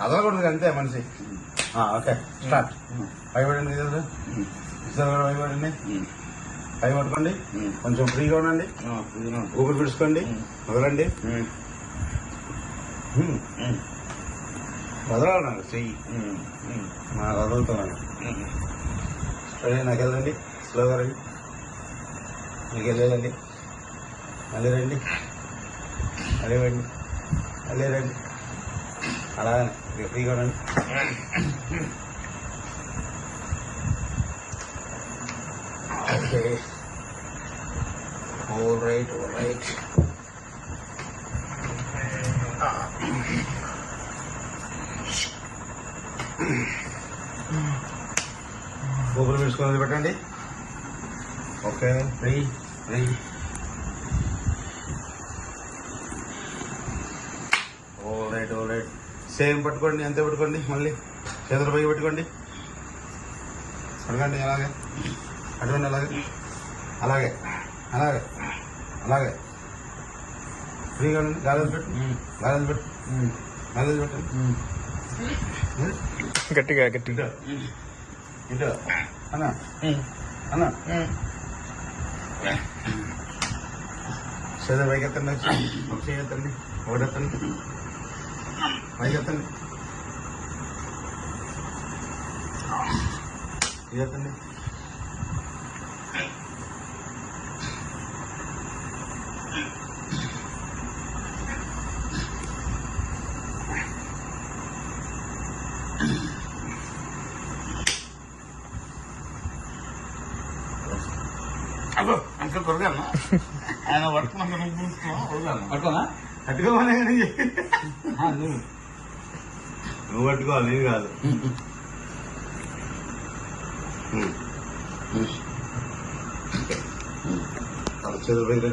కదలకూడదు అంతే మనిషి. Okay start. భయపడండి భయపడండి, భయపడుకోండి, కొంచెం ఫ్రీగా ఉండండి, ఊపిరి పిడుచుకోండి, వదలండి, వదలాలన్నారు చెయ్యి, వదులుతున్నాను. నాకు వెళ్ళండి, స్లోగా రండి, మీకు వెళ్ళండి, మళ్ళీ రండి, మళ్ళీ రండి, మళ్ళీ రండి, అలాగే ఫ్రీగా ఉండండి. Okay, all right. ఊపిరి పీల్చుకొని పెట్టండి. Okay, free. all right. Same పట్టుకోండి, అంతే పట్టుకోండి, మళ్ళీ చేతులు పైకి పెట్టుకోండి, అడగండి, అలాగే అటువంటి, అలాగే ఫ్రీగా ఉండండి. గాలి పెట్టు, గాలి పెట్టండి, గట్టిగా ఇటు అన్న చేతులు పైకి ఎత్తండి, ఒక చేయి ఎత్తండి, ఒకటి ఎత్తండి, పైకి ఎత్తండి, ఇది ఎత్తండి, అగో అంకల్ కొరగాను ఆయన పట్టుకున్నా పట్టుకోనా పట్టుకోమనే కానీ నువ్వు పట్టుకోవాలి, నేను కాదు. చేతులు పైకి